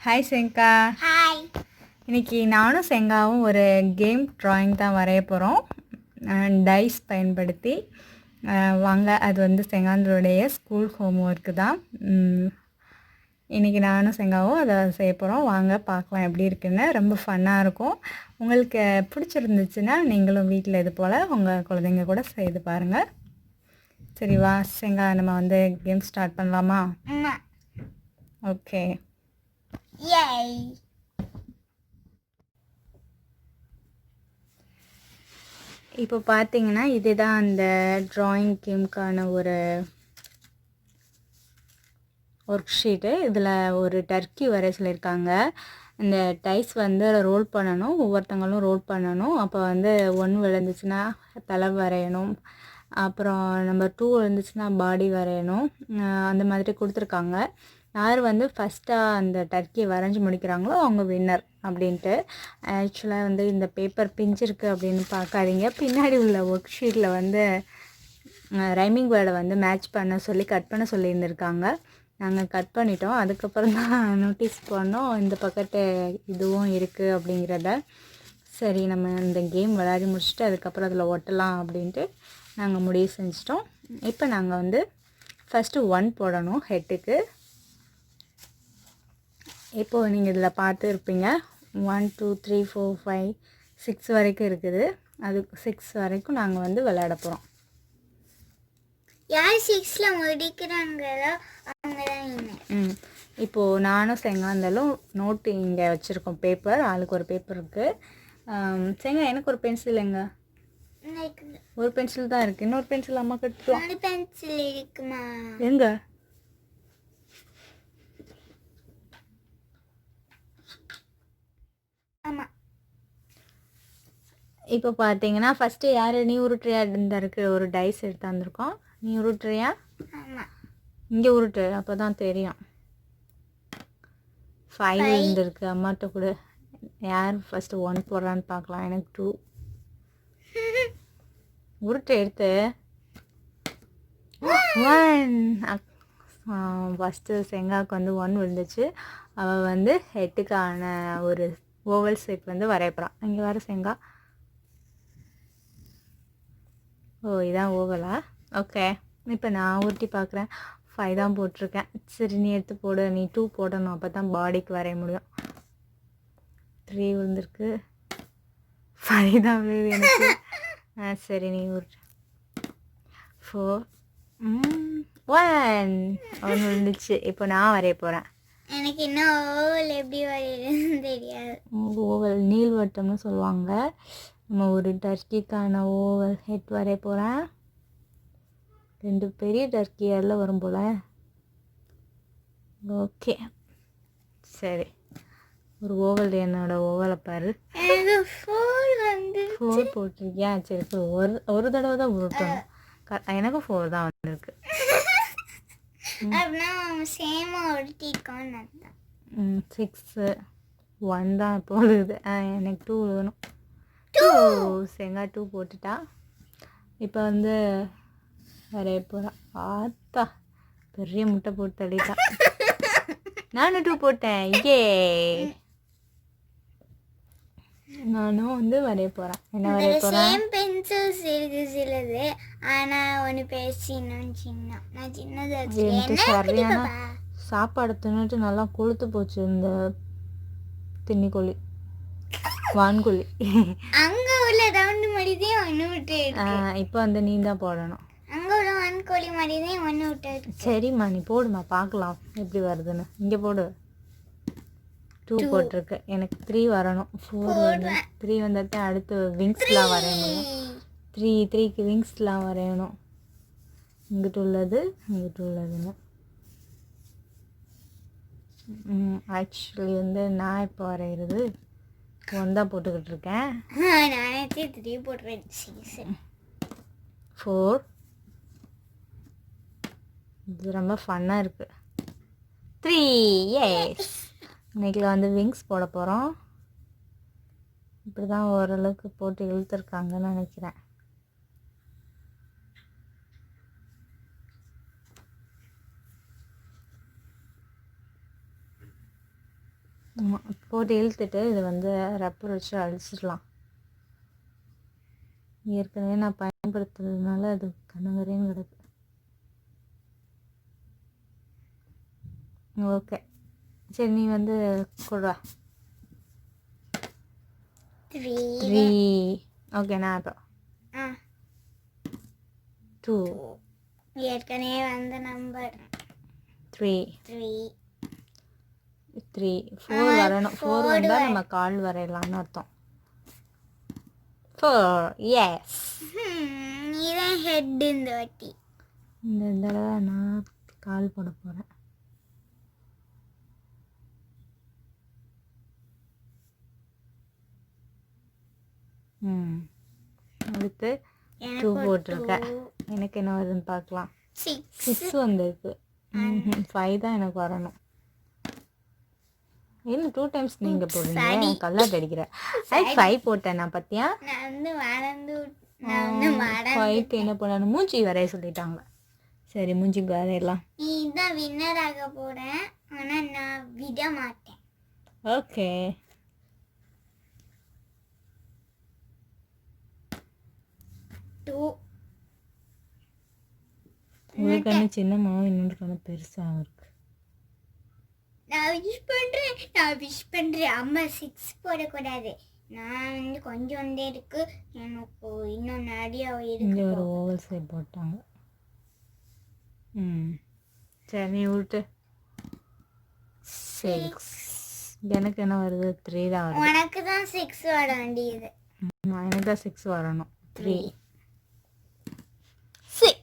Hi செங்கா. Hi. இன்றைக்கி நானும் செங்காவும் ஒரு கேம் ட்ராயிங் தான் வரைய போகிறோம், டைஸ் பயன்படுத்தி. வாங்க, அது வந்து செங்காந்தருடைய ஸ்கூல் ஹோம் ஒர்க்கு தான். இன்றைக்கி நானும் செங்காவும் அதை செய்ய போகிறோம். வாங்க பார்க்கலாம் எப்படி இருக்குன்னு. ரொம்ப ஃபன்னாக இருக்கும். உங்களுக்கு பிடிச்சிருந்துச்சுன்னா நீங்களும் வீட்டில் இது போல் உங்கள் குழந்தைங்க கூட செய்து பாருங்கள். சரி வா செங்கா, நம்ம வந்து கேம் ஸ்டார்ட் பண்ணலாமா? ஓகே. Yay! இப்போ பார்த்தீங்கன்னா இதுதான் அந்த ட்ராயிங் கேமுக்கான ஒரு ஒர்க் ஷீட்டு. இதில் ஒரு டர்க்கி வரைய சொல்லியிருக்காங்க. இந்த டைஸ் வந்து ரோல் பண்ணணும், ஒவ்வொருத்தங்களும் ரோல் பண்ணணும். அப்போ வந்து 1 விழுந்துச்சுன்னா தலை வரையணும், அப்புறம் நம்பர் 2 விழுந்துச்சுன்னா பாடி வரையணும். அந்த மாதிரி கொடுத்துருக்காங்க. யார் வந்து ஃபஸ்ட்டாக அந்த டர்க்கியை வரைஞ்சி முடிக்கிறாங்களோ அவங்க வின்னர் அப்படின்ட்டு. ஆக்சுவலாக வந்து இந்த பேப்பர் பிஞ்சிருக்கு அப்படின்னு பார்க்காதீங்க. பின்னாடி உள்ள ஒர்க் ஷீட்டில் வந்து ரைமிங் வேர்டை வந்து மேட்ச் பண்ண சொல்லி கட் பண்ண சொல்லியிருந்திருக்காங்க. நாங்கள் கட் பண்ணிட்டோம். அதுக்கப்புறம் தான் நோட்டீஸ் பண்ணோம் இந்த பக்கத்து இதுவும் இருக்குது அப்படிங்கிறத. சரி, நம்ம இந்த கேம் விளையாடி முடிச்சுட்டு அதுக்கப்புறம் அதில் ஒட்டலாம் அப்படின்ட்டு நாங்கள் முடிவு செஞ்சிட்டோம். இப்போ நாங்கள் வந்து ஃபஸ்ட்டு 1 போடணும் ஹெட்டுக்கு. இப்போது நீங்கள் இதில் பார்த்து இருப்பீங்க 1 2 3 4 5 6 வரைக்கும் இருக்குது. அது 6 வரைக்கும் நாங்கள் வந்து விளையாட போகிறோம். யார் 6ல முடிக்கிறாங்களோ அவங்க தான். இப்போது நானும் செங்காந்தாலும் நோட்டு இங்கே வச்சுருக்கோம், பேப்பர். ஆளுக்கு ஒரு பேப்பர் இருக்குது. செங்கா, எனக்கு ஒரு பென்சில் எங்க? ஒரு பென்சில் தான் இருக்குது. இன்னொரு பென்சில் அம்மா கட்டுவோம். பென்சில் இருக்குமா? எங்க? ஆமாம். இப்போ பார்த்தீங்கன்னா ஃபஸ்ட்டு யார்? நீ உருட்டுறியா? இந்த இருக்குது ஒரு டைஸ் எடுத்து வந்திருக்கோம். நீ உருட்டுறியா? ஆமாம். இங்கே உருட்டு, அப்போ தான் தெரியும். 5 இருந்திருக்கு. அம்மாட்ட கூட யார் ஃபஸ்ட்டு 1 போடுறான்னு பார்க்கலாம். எனக்கு 2. உருட்டு எடுத்து 1. ஃபஸ்ட்டு செங்காவுக்கு வந்து 1 விழுந்துச்சு. அவள் வந்து ஹெட்டுக்கான ஒரு ஓவல் ஷேப் வந்து வரையப்படுறான். இங்கே வர செங்கா. ஓ, இதான் ஓவலா? ஓகே. இப்போ நான் ஊட்டி பார்க்குறேன். 5 தான் போட்டிருக்கேன். சரி, நீ எடுத்து போடு. நீ 2 போடணும், அப்போ தான் பாடிக்கு வரைய முடியும். 3 விழுந்திருக்கு. 5 தான் விழுது எனக்கு. சரி, நீ ஊட்டு. 4 1 விழுந்துச்சு. இப்போ நான் வரைய போகிறேன். எனக்கு இன்னும் ஓவல் எப்படி வரையுதுன்னு தெரியாது. ஓவல் நீள்வட்டம்னு சொல்லுவாங்க. நம்ம ஒரு டர்க்கிக்கான ஓவல் ஹெட் வரைய போகிறேன். 2 பெரிய டர்க்கி அதில் வரும் போல். ஓகே, சரி. ஒரு ஓவல், என்னோடய ஓவலை பாரு. 4 போட்டிருக்கியா? சரி, ஒரு தடவை தான் உருட்டணும். எனக்கும் 4 தான் வந்திருக்கு. 6 1 தான் இப்போ விழுது. எனக்கு 2 விழுகணும். 2 செங்கா 2 போட்டுட்டா. இப்போ வந்து வரைய போகிறான். ஆத்தா, பெரிய முட்டை போட்டு தள்ளிட்டான். நானும் 2 போட்டேன். ஏ, நானும் வந்து வரைய போகிறேன். என்ன வரைய போகிறேன்? பென்சில்ஸ் இருக்கு சிலது, ஆனால் ஒன்று பெருசு இன்னொன்று சின்ன. நான் சின்னது எனக்கு சரியான சாப்பாடு தின்னுட்டு நல்லா கொளுத்து போச்சு இந்த தின்னிக்கோழி, வான்கோழி. அங்கே உள்ள ரவுண்டு மாதிரிதான் ஒன்று விட்டு. இப்போ வந்து நீ தான் போடணும். அங்கே உள்ள வான்கோழி மாதிரிதான் ஒன்று விட்டு. சரிம்மா, நீ போடுமா, பார்க்கலாம் எப்படி வருதுன்னு. இங்கே போடு. 2 போட்டிருக்கு. எனக்கு 3 வரணும். 4 வந்து 3 வந்தால் அடுத்து விங்ஸ்லாம் வரையணும். 3க்கு விங்ஸ்லாம் வரையணும். இங்கிட்டு உள்ளது, இங்கிட்டு உள்ளதுன்னு. ஆக்சுவலி வந்து நான் இப்போ வரைகிறது 1 தான் போட்டுக்கிட்டு இருக்கேன். 3 போட்டுறேன். 4. இது ரொம்ப ஃபன்னாக இருக்குது. 3. எஸ், இன்றைக்கி வந்து விங்ஸ் போட போகிறோம். இப்படி தான் ஓரளவுக்கு போட்டு இழுத்துருக்காங்கன்னு நினைக்கிறேன். போட்டு இழுத்துட்டு இது வந்து ரப்பர் வச்சு அழிச்சிடலாம். ஏற்கனவே நான் பயன்படுத்துறதுனால அது கண்ணங்கரையும் கிடக்கு. ஓகே, சரி நீ வந்து கொடுவா. 3. ஓகே, நான் இப்போ 2. ஏற்கனவே வந்த நம்பர் 3. 4 வரணும். 4 வந்தால் நம்ம கால் வரையலாம்னு அர்த்தம். 4. எஸ். இதான் ஹெட் இந்த வாட்டி. இந்த தடவை நான் கால் போட போகிறேன். அடுத்து 2 போட்டிருக்கேன். எனக்கு என்ன வருதுன்னு பார்க்கலாம். 6 வந்திருக்கு. 5 தான் எனக்கு வரணும். என்ன 2 டைம்ஸ் நீங்கள் போடுறீங்க? கல்லாட்டு அடிக்கிற. 5 போட்டேன் நான். பார்த்தியா? 5க்கு என்ன பண்ணணும்? மூஞ்சி வரைய சொல்லிட்டாங்க. சரி, மூஞ்சிக்கு வரையலாம். நீ தான் வின்னராக போறேன், ஆனால் நான் விட மாட்டேன். ஓகே, உங்களுக்கு என்ன சின்னமாவும் இன்னொரு கண்ணு பெருசாகவும் இருக்கு. நான் விஷ் பண்றேன். அம்மா 6 போடக்கூடாது. நான் வந்து கொஞ்சம் இருக்கு, எனக்கு இன்னும் நிறைய இருக்கு. ஒரு ஓவல் சைட் போட்டாங்க. சரி, நீ விட்டு. 6. எனக்கு என்ன வருது? 3 தான் வருது. உனக்கு தான் 6 வர வேண்டியது. எனக்கு தான் 6 வரணும். 3. 6.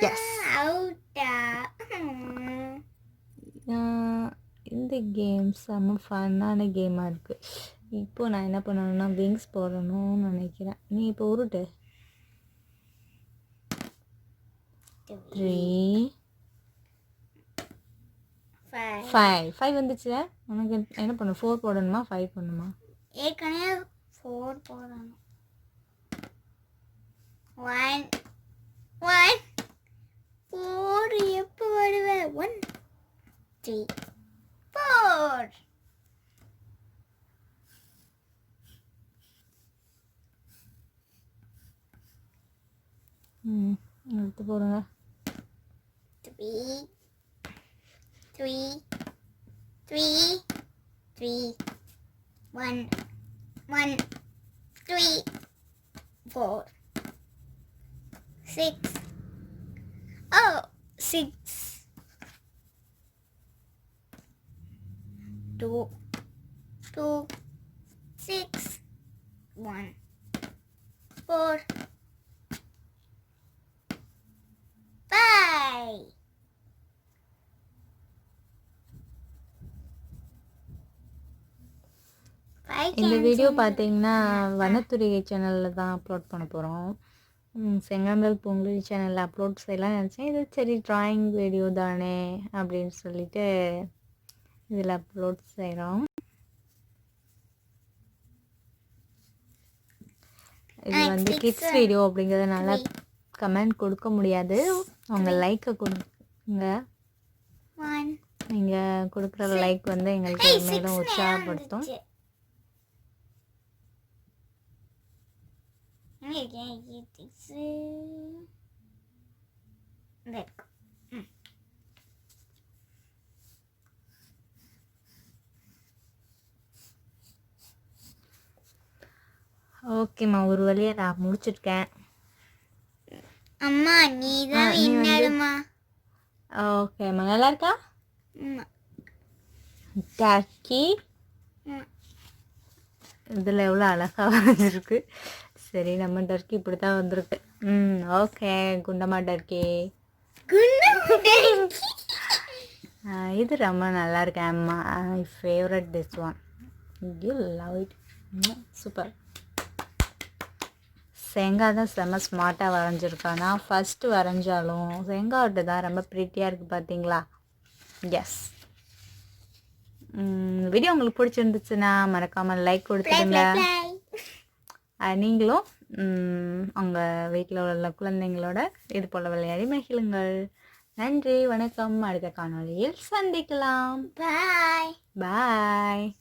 எஸ். அவுட்டா. இந்த கேம் செம்ம ஃபன்னான கேமாக இருக்குது. இப்போ நான் என்ன பண்ணணும்னா விங்ஸ் போடணும்னு நினைக்கிறேன். நீ இப்போ உருட்டு. 3. 5 வந்துச்சு. உனக்கு என்ன பண்ணணும்? 4 போடணுமா 5 போடணுமா? ஏற்கனவே 4 போடணும். 1 4 எப்போ வருவேன்? 1 3 4. எடுத்து போடுங்க. 3 1 3 4 6. Oh, 6 2 6 1 4 5. இந்த வீடியோ பார்த்தீங்கன்னா வனத்துறை சேனலில் தான் அப்லோட் பண்ண போகிறோம். செங்கந்தல் பொங்கல் சேனலில் அப்லோட் செய்யலாம் நினச்சேன். இது சரி ட்ராயிங் வீடியோ தானே அப்படின்னு சொல்லிட்டு இதில் அப்லோட் செய்கிறோம். இது வந்து கிட்ஸ் வீடியோ அப்படிங்கிறதுனால கமெண்ட் கொடுக்க முடியாது. அவங்க லைக்கை கொடுங்க. நீங்கள் கொடுக்குற லைக் வந்து எங்களுக்கு மேலும் உற்சாகப்படுத்தும். ஓகேம்மா, ஒரு வழியாக நான் முடிச்சிருக்கேன். அம்மா நீ தான் வின்னர்மா. ஓகேம்மா, நல்லா இருக்கா? டர்க்கி இதில் எவ்வளோ அழகாக வந்திருக்கு. சரி, நம்ம டர்க்கி இப்படி தான் வந்திருக்கு. ஓகே, குண்டம்மா டர்க்கி. இது ரொம்ப நல்லா இருக்கு அம்மா. I favourite this one. You love it. Super. செங்கா தான் செம்ம ஸ்மார்ட்டாக வரைஞ்சிருக்கானா. ஃபஸ்ட்டு வரைஞ்சாலும் செங்காவிட்ட தான் ரொம்ப ப்ரிட்டியாக இருக்குது பார்த்தீங்களா? எஸ். வீடியோ உங்களுக்கு பிடிச்சிருந்துச்சுன்னா மறக்காமல் லைக் கொடுத்துருங்க. நீங்களும் உங்கள் வீட்டில் உள்ள குழந்தைங்களோட இது போல் விளையாடி மகிழுங்கள். நன்றி, வணக்கம். அடுத்த காணொளியில் சந்திக்கலாம். பாய். பாய்.